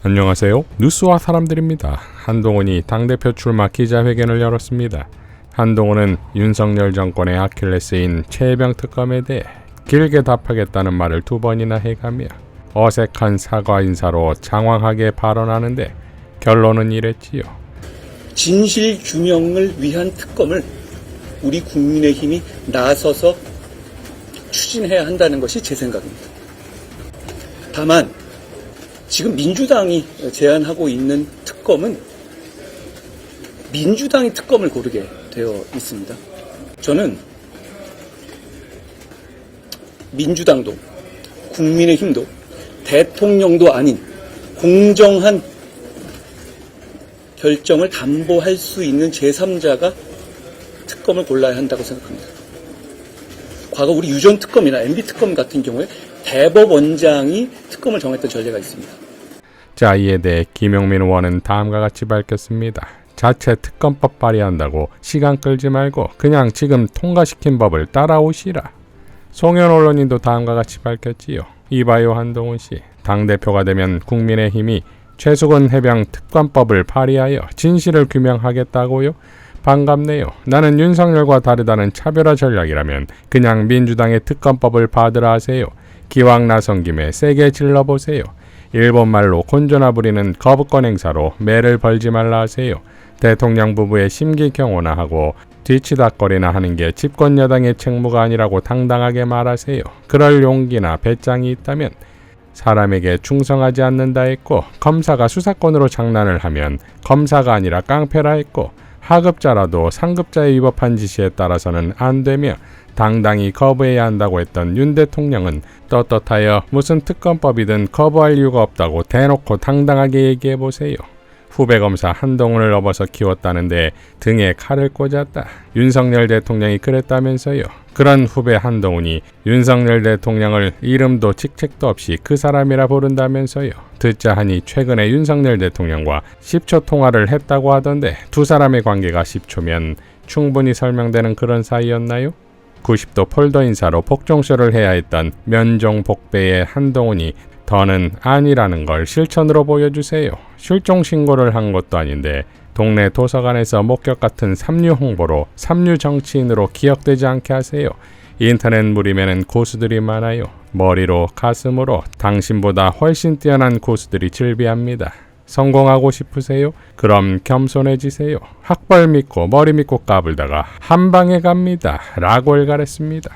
안녕하세요. 뉴스와 사람들입니다. 한동훈이 당대표 출마 기자회견을 열었습니다. 한동훈은 윤석열 정권의 아킬레스인 최혜병 특검에 대해 길게 답하겠다는 말을 2번이나 해가며 어색한 사과 인사로 장황하게 발언하는데 결론은 이랬지요. 진실 규명을 위한 특검을 우리 국민의힘이 나서서 추진해야 한다는 것이 제 생각입니다. 다만 지금 민주당이 제안하고 있는 특검은 민주당이 특검을 고르게 되어 있습니다. 저는 민주당도 국민의힘도 대통령도 아닌 공정한 결정을 담보할 수 있는 제3자가 특검을 골라야 한다고 생각합니다. 과거 우리 유전 특검이나 MB 특검 같은 경우에 대법원장이 특검을 정했던 전례가 있습니다. 자, 이에 대해 김용민 의원은 다음과 같이 밝혔습니다. 자체 특검법 발의한다고 시간 끌지 말고 그냥 지금 통과시킨 법을 따라오시라. 송현 언론인도 다음과 같이 밝혔지요. 이봐요 한동훈 씨, 당대표가 되면 국민의힘이 최수근 해병 특검법을 발의하여 진실을 규명하겠다고요? 반갑네요. 나는 윤석열과 다르다는 차별화 전략이라면 그냥 민주당의 특검법을 받으라 하세요. 기왕 나선 김에 세게 질러보세요. 일본말로 곤조나 부리는 거부권 행사로 매를 벌지 말라 하세요. 대통령 부부의 심기 경호나 하고 뒤치다거리나 하는 게 집권 여당의 책무가 아니라고 당당하게 말하세요. 그럴 용기나 배짱이 있다면 사람에게 충성하지 않는다 했고, 검사가 수사권으로 장난을 하면 검사가 아니라 깡패라 했고, 하급자라도 상급자에 위법한 지시에 따라서는 안 되며 당당히 거부해야 한다고 했던 윤 대통령은 떳떳하여 무슨 특검법이든 거부할 이유가 없다고 대놓고 당당하게 얘기해보세요. 후배 검사 한동훈을 업어서 키웠다는데 등에 칼을 꽂았다. 윤석열 대통령이 그랬다면서요. 그런 후배 한동훈이 윤석열 대통령을 이름도 직책도 없이 그 사람이라 부른다면서요. 듣자 하니 최근에 윤석열 대통령과 10초 통화를 했다고 하던데 두 사람의 관계가 10초면 충분히 설명되는 그런 사이였나요? 90도 폴더 인사로 복종쇼를 해야 했던 면종복배의 한동훈이 더는 아니라는 걸 실천으로 보여주세요. 실종 신고를 한 것도 아닌데 동네 도서관에서 목격 같은 삼류 홍보로 삼류 정치인으로 기억되지 않게 하세요. 인터넷 무림에는 고수들이 많아요. 머리로 가슴으로 당신보다 훨씬 뛰어난 고수들이 즐비합니다. 성공하고 싶으세요? 그럼 겸손해지세요. 학벌 믿고 머리 믿고 까불다가 한 방에 갑니다. 라고 일갈했습니다.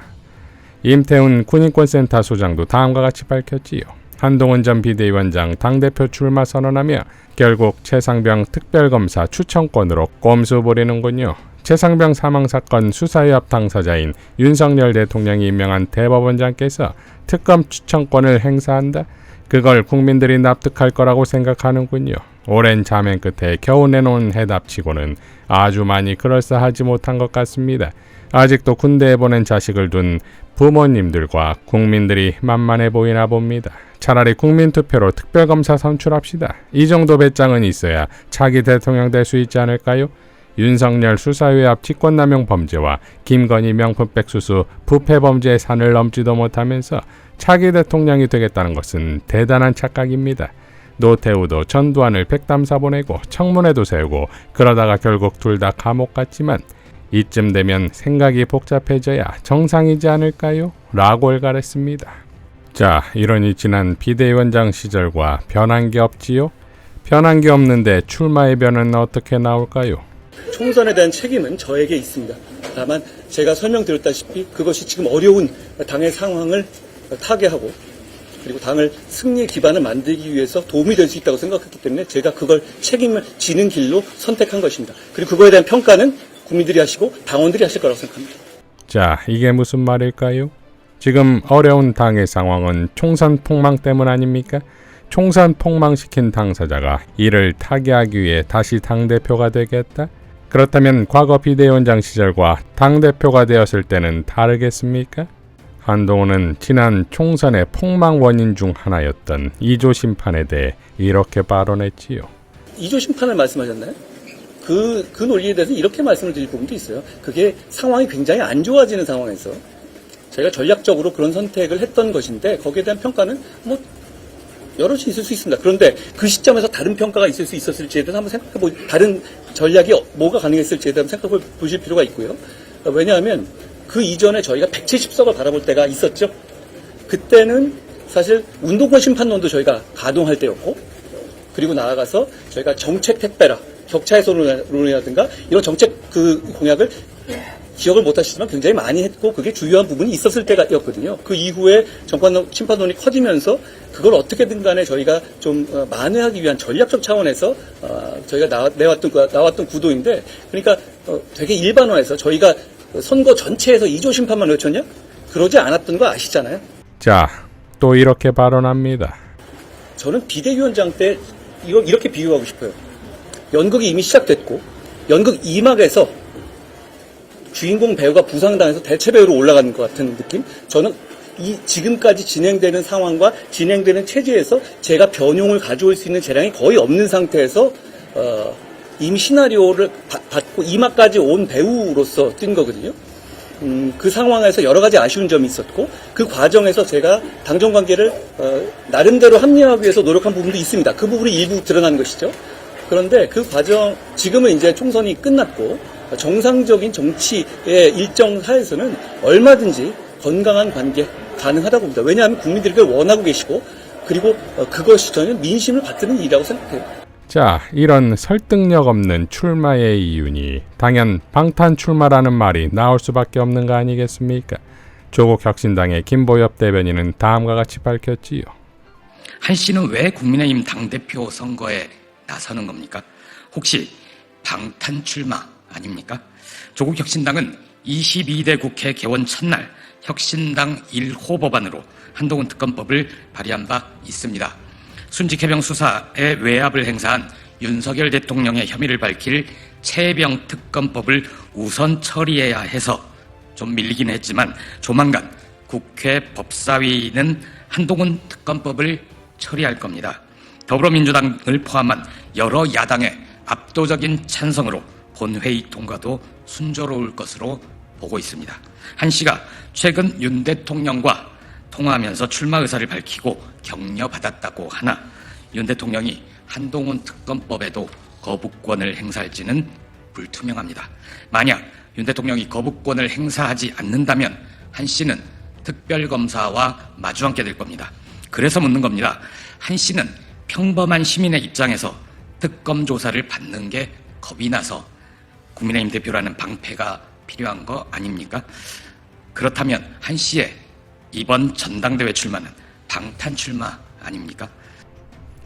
임태훈 군인권센터 소장도 다음과 같이 밝혔지요. 한동훈 전 비대위원장 당대표 출마 선언하며 결국 최상병 특별검사 추천권으로 꼼수 부리는군요. 최상병 사망사건 수사의합 당사자인 윤석열 대통령이 임명한 대법원장께서 특검 추천권을 행사한다? 그걸 국민들이 납득할 거라고 생각하는군요. 오랜 자맹 끝에 겨우 내놓은 해답치고는 아주 많이 그럴싸하지 못한 것 같습니다. 아직도 군대에 보낸 자식을 둔 부모님들과 국민들이 만만해 보이나 봅니다. 차라리 국민투표로 특별검사 선출합시다. 이 정도 배짱은 있어야 차기 대통령 될 수 있지 않을까요? 윤석열 수사외압 직권남용 범죄와 김건희 명품백 수수 부패 범죄의 산을 넘지도 못하면서 차기 대통령이 되겠다는 것은 대단한 착각입니다. 노태우도 전두환을 백담사 보내고 청문회도 세우고 그러다가 결국 둘 다 감옥 갔지만 이쯤 되면 생각이 복잡해져야 정상이지 않을까요? 라고 일갈했습니다. 자, 이러니 지난 비대위원장 시절과 변한 게 없지요? 변한 게 없는데 출마의 변은 어떻게 나올까요? 총선에 대한 책임은 저에게 있습니다. 다만 제가 설명드렸다시피 그것이 지금 어려운 당의 상황을 타개하고 그리고 당을 승리 기반을 만들기 위해서 도움이 될 수 있다고 생각했기 때문에 제가 그걸 책임을 지는 길로 선택한 것입니다. 그리고 그거에 대한 평가는 국민들이 하시고 당원들이 하실 거라고 생각합니다. 자, 이게 무슨 말일까요? 지금 어려운 당의 상황은 총선 폭망 때문 아닙니까? 총선 폭망시킨 당사자가 이를 타개하기 위해 다시 당대표가 되겠다? 그렇다면 과거 비대위원장 시절과 당대표가 되었을 때는 다르겠습니까? 한동훈은 지난 총선의 폭망 원인 중 하나였던 2조 심판에 대해 이렇게 발언했지요. 2조 심판을 말씀하셨나요? 그 논리에 대해서 이렇게 말씀을 드릴 부분도 있어요. 그게 상황이 굉장히 안 좋아지는 상황에서 저희가 전략적으로 그런 선택을 했던 것인데 거기에 대한 평가는 여럿이 있을 수 있습니다. 그런데 그 시점에서 다른 평가가 있을 수 있었을지에 대해서 한번 생각해보, 다른 전략이 뭐가 가능했을지에 대해서 생각해 보실 필요가 있고요. 왜냐하면 그 이전에 저희가 170석을 바라볼 때가 있었죠. 그때는 사실 운동권 심판론도 저희가 가동할 때였고, 그리고 나아가서 저희가 정책 택배라, 격차 해소론이라든가 이런 정책 그 공약을 기억을 못하시지만 굉장히 많이 했고 그게 주요한 부분이 있었을 때였거든요. 그 이후에 정권 심판론이 커지면서 그걸 어떻게든 간에 저희가 좀 만회하기 위한 전략적 차원에서 저희가 나왔던 구도인데, 그러니까 되게 일반화해서 저희가 선거 전체에서 2조 심판만 외쳤냐? 그러지 않았던 거 아시잖아요. 자, 또 이렇게 발언합니다. 저는 비대위원장 때 이걸 이렇게 비유하고 싶어요. 연극이 이미 시작됐고 연극 2막에서 주인공 배우가 부상당해서 대체 배우로 올라가는 것 같은 느낌? 저는 이 지금까지 진행되는 상황과 진행되는 체제에서 제가 변용을 가져올 수 있는 재량이 거의 없는 상태에서 이미 시나리오를 받고 2막까지 온 배우로서 뛴 거거든요. 그 상황에서 여러 가지 아쉬운 점이 있었고 그 과정에서 제가 당정 관계를 나름대로 합리화하기 위해서 노력한 부분도 있습니다. 그 부분이 일부 드러난 것이죠. 그런데 그 과정, 지금은 이제 총선이 끝났고 정상적인 정치의 일정 하에서는 얼마든지 건강한 관계 가능하다고 봅니다. 왜냐하면 국민들이 그걸 원하고 계시고, 그리고 그것이 저는 민심을 받드는 일이라고 생각해요. 자, 이런 설득력 없는 출마의 이유니 당연 방탄 출마라는 말이 나올 수밖에 없는 거 아니겠습니까? 조국 혁신당의 김보엽 대변인은 다음과 같이 밝혔지요. 한 씨는 왜 국민의힘 당대표 선거에 나서는 겁니까? 혹시 방탄 출마 아닙니까? 조국 혁신당은 22대 국회 개원 첫날 혁신당 1호 법안으로 한동훈 특검법을 발의한 바 있습니다. 순직해병 수사에 외압을 행사한 윤석열 대통령의 혐의를 밝힐 최병 특검법을 우선 처리해야 해서 좀 밀리긴 했지만 조만간 국회 법사위는 한동훈 특검법을 처리할 겁니다. 더불어민주당을 포함한 여러 야당의 압도적인 찬성으로 본회의 통과도 순조로울 것으로 보고 있습니다. 한 씨가 최근 윤 대통령과 통화하면서 출마 의사를 밝히고 격려받았다고 하나 윤 대통령이 한동훈 특검법에도 거부권을 행사할지는 불투명합니다. 만약 윤 대통령이 거부권을 행사하지 않는다면 한 씨는 특별검사와 마주 앉게 될 겁니다. 그래서 묻는 겁니다. 한 씨는 평범한 시민의 입장에서 특검 조사를 받는 게 겁이 나서 국민의힘 대표라는 방패가 필요한 거 아닙니까? 그렇다면 한 씨의 이번 전당대회 출마는 방탄 출마 아닙니까?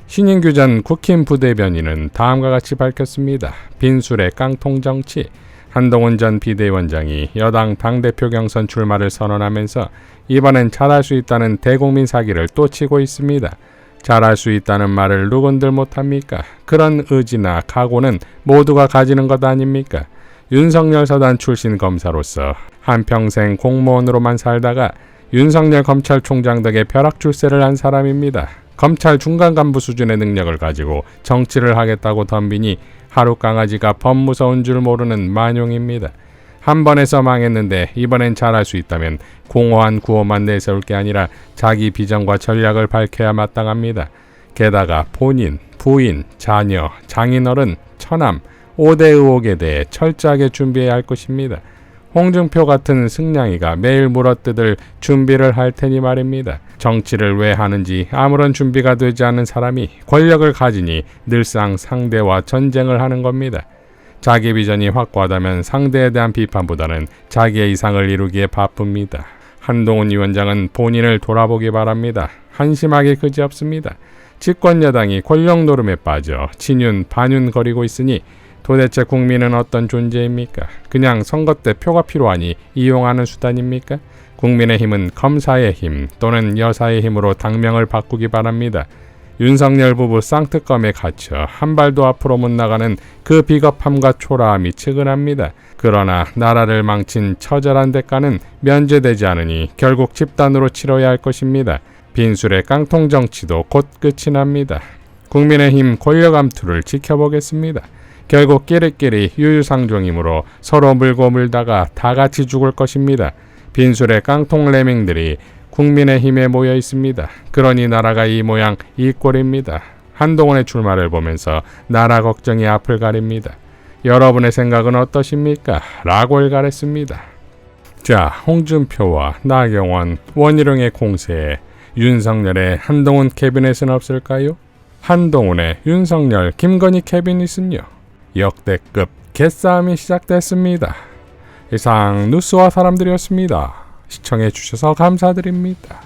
신인규 전 국힘 부대변인은 다음과 같이 밝혔습니다. 빈술의 깡통 정치. 한동훈 전 비대위원장이 여당 당대표 경선 출마를 선언하면서 이번엔 잘할 수 있다는 대국민 사기를 또 치고 있습니다. 잘할 수 있다는 말을 누군들 못합니까? 그런 의지나 각오는 모두가 가지는 것 아닙니까? 윤석열 사단 출신 검사로서 한평생 공무원으로만 살다가 윤석열 검찰총장 덕에 벼락 출세를 한 사람입니다. 검찰 중간 간부 수준의 능력을 가지고 정치를 하겠다고 덤비니 하루 강아지가 범무서운 줄 모르는 만용입니다. 한 번에서 망했는데 이번엔 잘할 수 있다면 공허한 구호만 내세울 게 아니라 자기 비전과 전략을 밝혀야 마땅합니다. 게다가 본인, 부인, 자녀, 장인어른, 처남, 5대 의혹에 대해 철저하게 준비해야 할 것입니다. 홍준표 같은 승냥이가 매일 물어뜯을 준비를 할 테니 말입니다. 정치를 왜 하는지 아무런 준비가 되지 않은 사람이 권력을 가지니 늘상 상대와 전쟁을 하는 겁니다. 자기 비전이 확고하다면 상대에 대한 비판보다는 자기의 이상을 이루기에 바쁩니다. 한동훈 위원장은 본인을 돌아보기 바랍니다. 한심하기 그지없습니다. 집권 여당이 권력 노름에 빠져 친윤, 반윤 거리고 있으니 도대체 국민은 어떤 존재입니까? 그냥 선거 때 표가 필요하니 이용하는 수단입니까? 국민의힘은 검사의 힘 또는 여사의 힘으로 당명을 바꾸기 바랍니다. 윤석열 부부 쌍특검에 갇혀 한 발도 앞으로 못 나가는 그 비겁함과 초라함이 측은합니다. 그러나 나라를 망친 처절한 대가는 면제되지 않으니 결국 집단으로 치러야 할 것입니다. 빈술의 깡통 정치도 곧 끝이 납니다. 국민의힘 권력 암투를 지켜보겠습니다. 결국 끼리끼리 유유상종이므로 서로 물고 물다가 다 같이 죽을 것입니다. 빈술의 깡통 레밍들이 국민의힘에 모여 있습니다. 그러니 나라가 이 모양 이 꼴입니다. 한동훈의 출마를 보면서 나라 걱정이 앞을 가립니다. 여러분의 생각은 어떠십니까? 라고 일갈했습니다. 자, 홍준표와 나경원, 원희룡의 공세에 윤석열의 한동훈 캐비넷은 없을까요? 한동훈의 윤석열, 김건희 캐비닛은요? 역대급 개싸움이 시작됐습니다. 이상 뉴스와 사람들이었습니다. 시청해 주셔서 감사드립니다.